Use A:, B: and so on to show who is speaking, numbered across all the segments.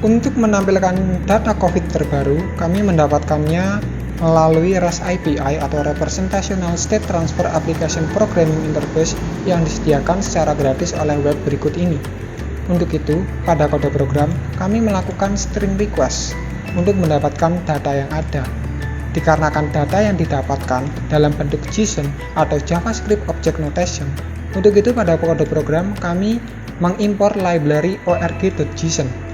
A: Untuk menampilkan data COVID terbaru, kami mendapatkannya melalui REST API atau Representational State Transfer Application Programming Interface yang disediakan secara gratis oleh web berikut ini. Untuk itu, pada kode program, kami melakukan string request untuk mendapatkan data yang ada. Dikarenakan data yang didapatkan dalam bentuk JSON atau JavaScript Object Notation, untuk itu pada kode program kami mengimpor library org.json.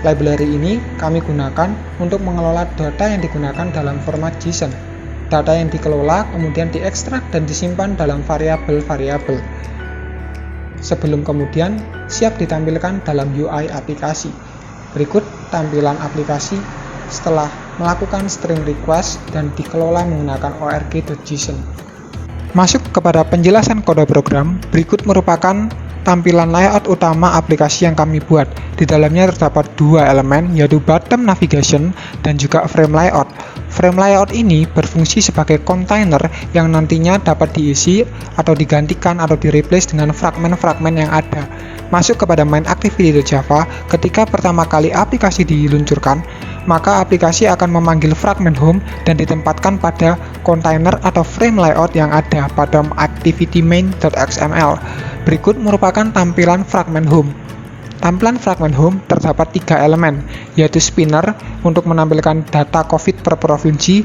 A: Library ini kami gunakan untuk mengelola data yang digunakan dalam format JSON. Data yang dikelola kemudian diekstrak dan disimpan dalam variabel-variabel, sebelum kemudian siap ditampilkan dalam UI aplikasi. Berikut tampilan aplikasi setelah melakukan string request dan dikelola menggunakan org.json. Masuk kepada penjelasan kode program, berikut merupakan tampilan layout utama aplikasi yang kami buat. Di dalamnya terdapat dua elemen, yaitu bottom navigation dan juga frame layout. Frame layout ini berfungsi sebagai kontainer yang nantinya dapat diisi atau digantikan atau di-replace dengan fragmen-fragmen yang ada. Masuk kepada main activity di Java, ketika pertama kali aplikasi diluncurkan, maka aplikasi akan memanggil fragment home dan ditempatkan pada kontainer atau frame layout yang ada pada activity main.xml. Berikut merupakan tampilan fragment home. Tampilan fragment home terdapat 3 elemen, yaitu spinner untuk menampilkan data COVID per provinsi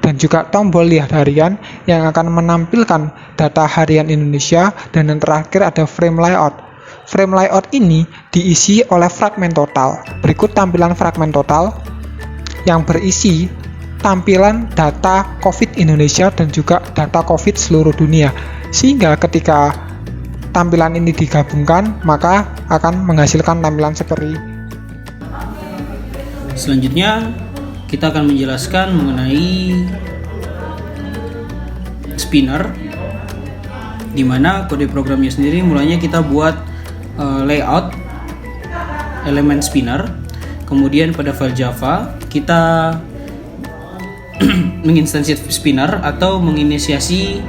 A: dan juga tombol lihat harian yang akan menampilkan data harian Indonesia, dan yang terakhir ada frame layout. Frame layout ini diisi oleh fragmen total. Berikut tampilan fragmen total yang berisi tampilan data COVID Indonesia dan juga data COVID seluruh dunia, sehingga ketika tampilan ini digabungkan maka akan menghasilkan tampilan seperti.
B: Selanjutnya kita akan menjelaskan mengenai spinner, di mana kode programnya sendiri mulanya kita buat layout elemen spinner. Kemudian pada file Java kita menginstansi spinner atau menginisiasi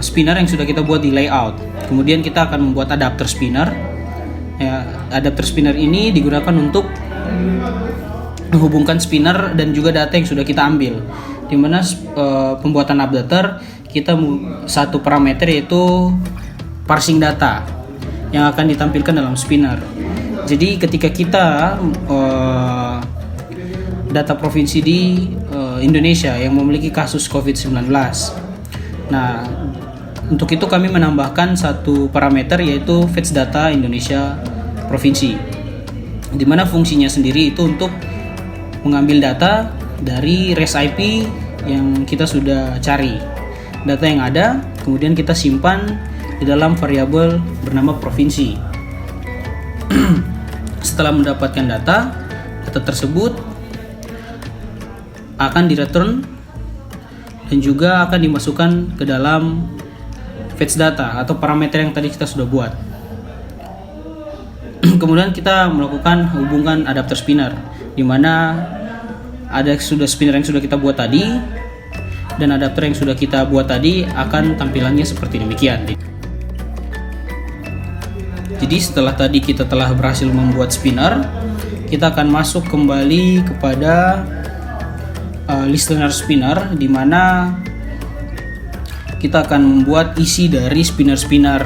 B: spinner yang sudah kita buat di layout. Kemudian kita akan membuat adapter spinner. Adapter spinner ini digunakan untuk menghubungkan spinner dan juga data yang sudah kita ambil. Di mana pembuatan adapter kita satu parameter yaitu parsing data yang akan ditampilkan dalam spinner. Jadi ketika kita data provinsi di Indonesia yang memiliki kasus COVID-19, nah untuk itu kami menambahkan satu parameter yaitu fetch data Indonesia provinsi, di mana fungsinya sendiri itu untuk mengambil data dari REST IP yang kita sudah cari, data yang ada kemudian kita simpan di dalam variabel bernama provinsi. Setelah mendapatkan data tersebut akan di-return dan juga akan dimasukkan ke dalam fetch data atau parameter yang tadi kita sudah buat. Kemudian kita melakukan hubungan adapter spinner, di mana ada spinner yang sudah kita buat tadi dan adapter yang sudah kita buat tadi akan tampilannya seperti demikian. Jadi setelah tadi kita telah berhasil membuat spinner, kita akan masuk kembali kepada listener spinner, di mana kita akan membuat isi dari spinner-spinner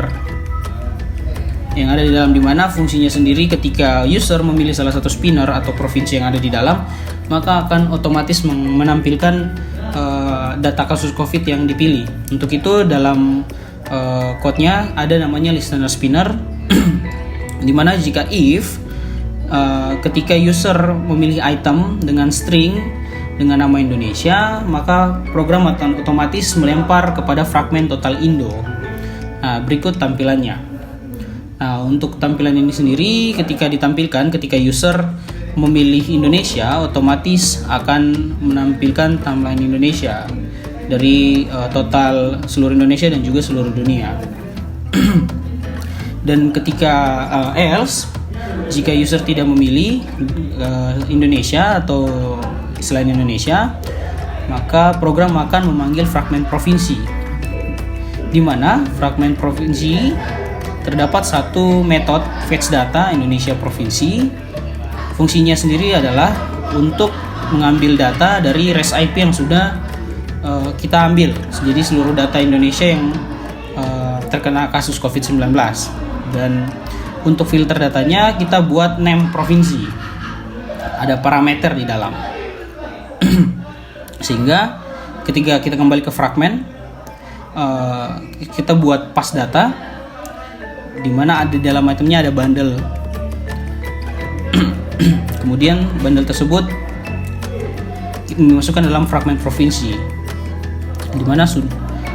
B: yang ada di dalam, di mana fungsinya sendiri ketika user memilih salah satu spinner atau provinsi yang ada di dalam, maka akan otomatis menampilkan data kasus COVID yang dipilih. Untuk itu dalam code-nya ada namanya listener spinner, di mana jika if ketika user memilih item dengan string dengan nama Indonesia, maka program akan otomatis melempar kepada fragmen total Indo. Nah, berikut tampilannya. Nah, untuk tampilan ini sendiri ketika ditampilkan ketika user memilih Indonesia, otomatis akan menampilkan timeline Indonesia dari total seluruh Indonesia dan juga seluruh dunia. Dan ketika else, jika user tidak memilih Indonesia atau selain Indonesia, maka program akan memanggil fragmen provinsi, di mana fragmen provinsi terdapat satu metode fetch data Indonesia provinsi. Fungsinya sendiri adalah untuk mengambil data dari REST IP yang sudah kita ambil. Jadi seluruh data Indonesia yang terkena kasus COVID-19. Dan untuk filter datanya kita buat name provinsi. Ada parameter di dalam. Sehingga ketika kita kembali ke fragmen, kita buat pas data, di mana ada dalam itemnya ada bundle. Kemudian bundle tersebut dimasukkan dalam fragmen provinsi, di mana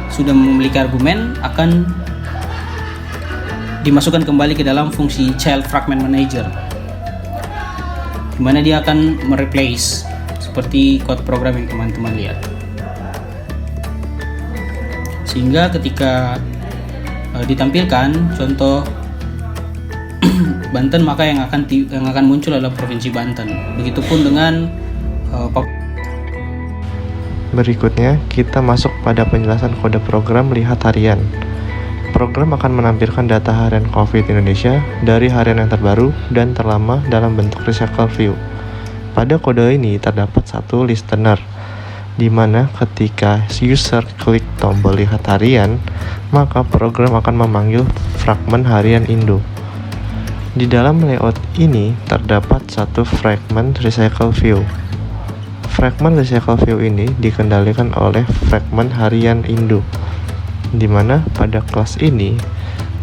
B: sudah memiliki argumen akan dimasukkan kembali ke dalam fungsi child fragment manager, di mana dia akan mereplace seperti code program yang teman-teman lihat. Sehingga ketika ditampilkan contoh Banten, maka yang akan muncul adalah provinsi Banten. Begitupun dengan
C: Berikutnya kita masuk pada penjelasan kode program lihat harian. Program akan menampilkan data harian COVID Indonesia dari harian yang terbaru dan terlama dalam bentuk recycle view. Pada kode ini terdapat satu listener, di mana ketika user klik tombol lihat harian, maka program akan memanggil fragmen harian Indo. Di dalam layout ini terdapat satu fragmen recycle view. Fragmen recycle view ini dikendalikan oleh fragmen harian Indo, di mana pada kelas ini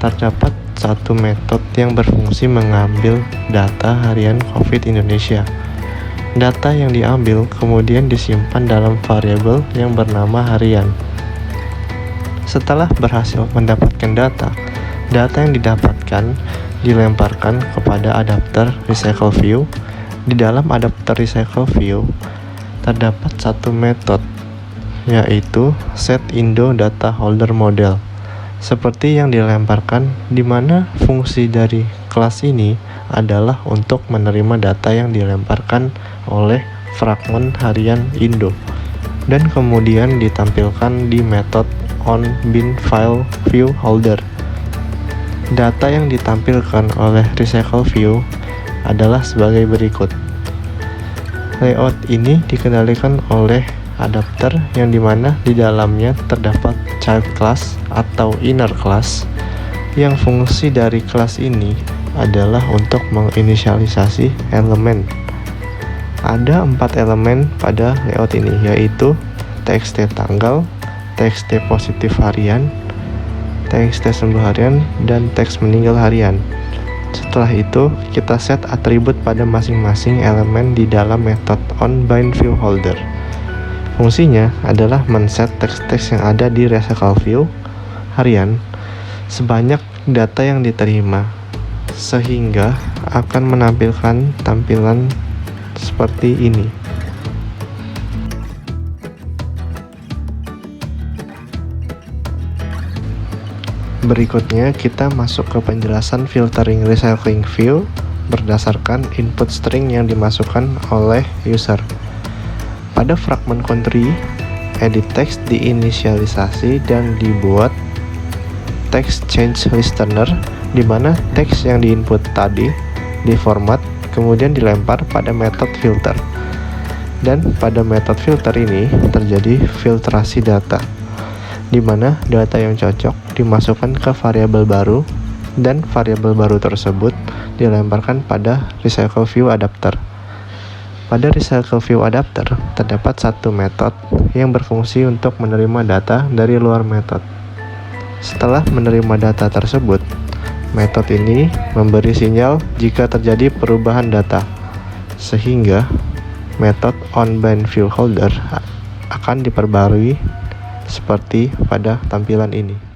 C: terdapat satu metode yang berfungsi mengambil data harian COVID Indonesia. Data yang diambil kemudian disimpan dalam variabel yang bernama harian. Setelah berhasil mendapatkan data yang didapatkan dilemparkan kepada adapter recycle view. Di dalam adapter recycle view terdapat satu metode, yaitu set Indo data holder model, seperti yang dilemparkan, di mana fungsi dari kelas ini adalah untuk menerima data yang dilemparkan oleh fragmen harian Indo dan kemudian ditampilkan di metode onBinFileViewHolder. Data yang ditampilkan oleh recycle view adalah sebagai berikut. Layout ini dikendalikan oleh adapter yang dimana di dalamnya terdapat child class atau inner class, yang fungsi dari kelas ini adalah untuk menginisialisasi elemen. Ada 4 elemen pada layout ini, yaitu txt tanggal, txt positif harian, txt sembuh harian, dan teks meninggal harian. Setelah itu, kita set atribut pada masing-masing elemen di dalam metode onBindViewHolder. Fungsinya adalah men-set teks-teks yang ada di recycle view harian sebanyak data yang diterima, sehingga akan menampilkan tampilan seperti ini. Berikutnya kita masuk ke penjelasan filtering recycling view berdasarkan input string yang dimasukkan oleh user. Pada fragmen country, edit text diinisialisasi dan dibuat text change listener, di mana teks yang diinput tadi diformat kemudian dilempar pada metode filter. Dan pada metode filter ini terjadi filtrasi data, di mana data yang cocok dimasukkan ke variabel baru dan variabel baru tersebut dilemparkan pada recycle view adapter. Pada recycle view adapter terdapat satu metode yang berfungsi untuk menerima data dari luar metode. Setelah menerima data tersebut, metode ini memberi sinyal jika terjadi perubahan data, sehingga metode onBindViewHolder akan diperbarui seperti pada tampilan ini.